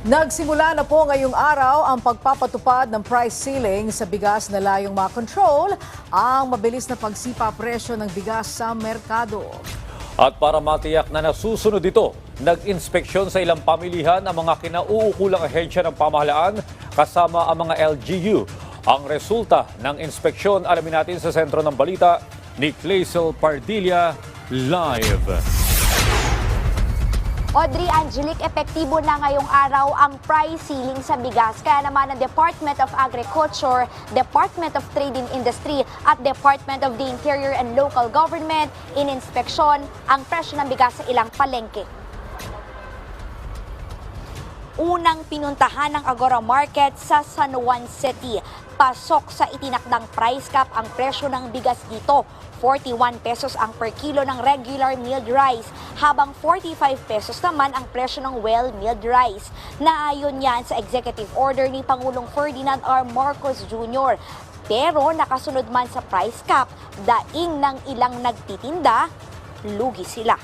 Nagsimula na po ngayong araw ang pagpapatupad ng price ceiling sa bigas na layong makontrol ang mabilis na pagsipa presyo ng bigas sa merkado. At para matiyak na nasusunod ito, nag-inspeksyon sa ilang pamilihan ang mga kinauukulang ahensya ng pamahalaan kasama ang mga LGU. Ang resulta ng inspeksyon alamin natin sa sentro ng balita ni Clazel Pardilla live. Audrey, Angelique, epektibo na ngayong araw ang price ceiling sa bigas. Kaya naman ang Department of Agriculture, Department of Trade and Industry at Department of the Interior and Local Government ininspeksyon ang presyo ng bigas sa ilang palengke. Unang pinuntahan ng Agora Market sa San Juan City. Pasok sa itinakdang price cap ang presyo ng bigas dito. 41 pesos ang per kilo ng regular milled rice, habang 45 pesos naman ang presyo ng well-milled rice. Naayon yan sa executive order ni Pangulong Ferdinand R. Marcos Jr. Pero nakasunod man sa price cap, daing ng ilang nagtitinda, lugi sila.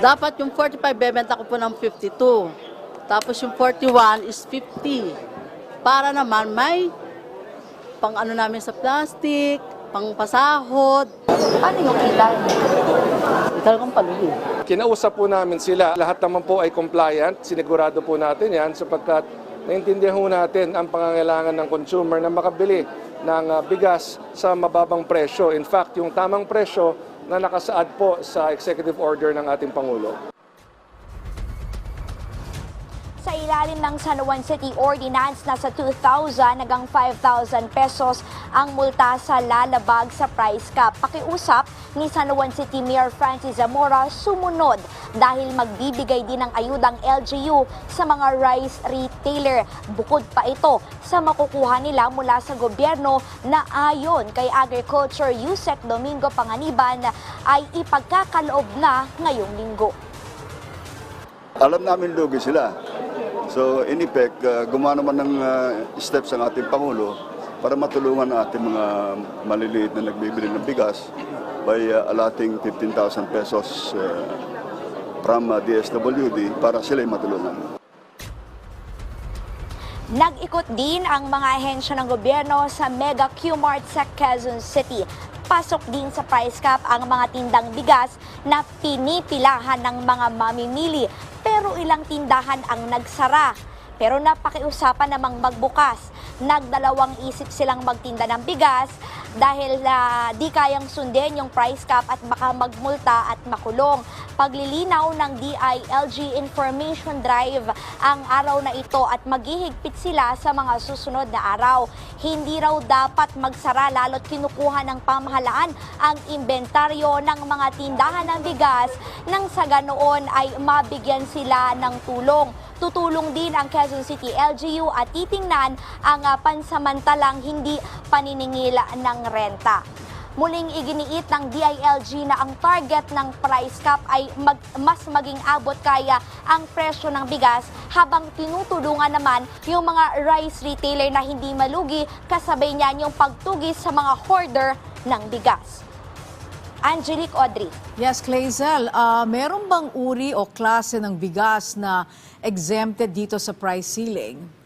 Dapat yung 45 bebenta ko po ng 52. Tapos yung 41 is 50. Para naman may pang ano namin sa plastic, pang pasahod. Ano yung ilan? Talagang palugi. Kinausap po namin sila. Lahat naman po ay compliant. Sinigurado po natin yan sapagkat naintindihan po natin ang pangangailangan ng consumer na makabili ng bigas sa mababang presyo. In fact, yung tamang presyo na nakasaad po sa executive order ng ating Pangulo. Sa ilalim ng San Juan City Ordinance, nasa 2,000 hanggang 5,000 pesos ang multa sa lalabag sa price cap. Pakiusap ni San Juan City Mayor Francis Zamora sumunod dahil magbibigay din ng ayudang LGU sa mga rice retailer. Bukod pa ito sa makukuha nila mula sa gobyerno na ayon kay Agriculture Yusek Domingo Panganiban ay ipagkakaloob na ngayong linggo. Alam namin lugi sila. So in effect, gumawa naman ng steps ang ating Pangulo para matulungan ang ating mga maliliit na nagbibili ng bigas by allotting 15,000 pesos from DSWD para sila'y matulungan. Nag-ikot din ang mga ahensya ng gobyerno sa Mega Q-Mart sa Quezon City. Pasok din sa price cap ang mga tindang bigas na pinipilahan ng mga mamimili. Pero ilang tindahan ang nagsara. Pero napakiusapan namang magbukas. Nagdalawang isip silang magtinda ng bigas dahil di kayang sundin yung price cap at baka magmulta at makulong. Paglilinaw ng DILG Information Drive ang araw na ito at maghihigpit sila sa mga susunod na araw. Hindi raw dapat magsara lalo't kinukuha ng pamahalaan ang inventaryo ng mga tindahan ng bigas nang sa ganoon ay mabigyan sila ng tulong. Tutulong din ang Quezon City LGU at titingnan ang pansamantalang hindi paniningil ng renta. Muling iginiit ng DILG na ang target ng price cap ay mas maging abot kaya ang presyo ng bigas habang tinutulungan naman yung mga rice retailer na hindi malugi kasabay niyan yung pagtugis sa mga hoarder ng bigas. Angelique, Audrey. Yes, Clazel, meron bang uri o klase ng bigas na exempted dito sa price ceiling?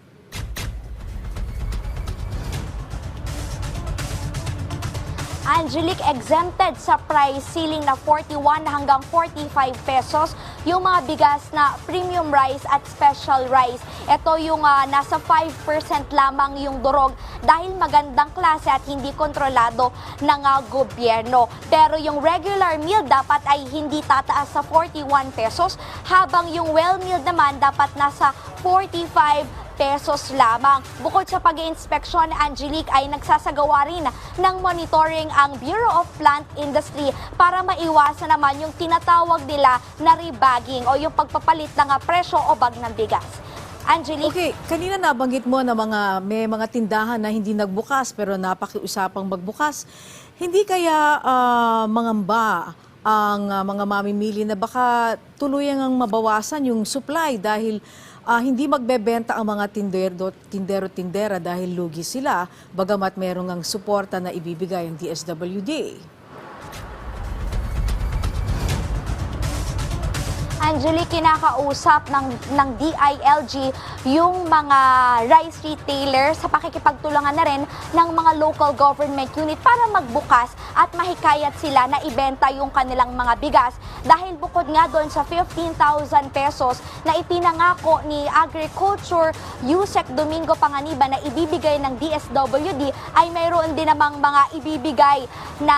Angelique, exempted sa price ceiling na 41 hanggang 45 pesos yung mga bigas na premium rice at special rice. Ito yung nasa 5% lamang yung durog dahil magandang klase at hindi kontrolado ng gobyerno. Pero yung regular meal dapat ay hindi tataas sa 41 pesos habang yung well-milled naman dapat nasa 45 pesos lamang. Bukod sa pag-iinspeksyon, Angelique, ay nagsasagawa rin ng monitoring ang Bureau of Plant Industry para maiwasan naman yung tinatawag nila na rebagging o yung pagpapalit ng presyo o bag ng bigas. Angelique. Okay, kanina nabanggit mo na may mga tindahan na hindi nagbukas pero napakiusapang magbukas. Hindi kaya mangamba ang mga mamimili na baka tuluyang mabawasan yung supply dahil hindi magbebenta ang mga tindero-tindera dahil lugi sila, bagamat merong ang suporta na ibibigay ang DSWD. Angelique, kinakausap ng DILG yung mga rice retailer sa pakikipagtulungan na rin ng mga local government unit para magbukas at mahikayat sila na ibenta yung kanilang mga bigas. Dahil bukod nga doon sa 15,000 pesos na ipinangako ni Agriculture Yusek Domingo Panganiban na ibibigay ng DSWD, ay mayroon din namang mga ibibigay na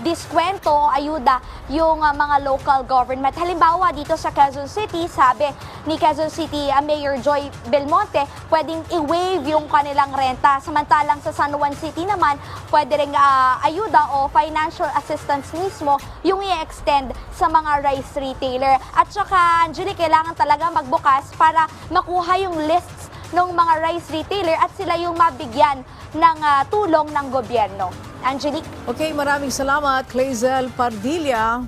diskwento o ayuda yung mga local government. Halimbawa dito sa Quezon City, sabi ni Quezon City Mayor Joy Belmonte, pwedeng i-waive yung kanilang renta. Samantalang sa San Juan City naman, pwede ring ayuda o financial assistance mismo yung i-extend sa mga rice retailer. At saka, Angelique, kailangan talaga magbukas para makuha yung lists ng mga rice retailer at sila yung mabigyan ng tulong ng gobyerno. Angelique? Okay, maraming salamat, Clazel Pardilla.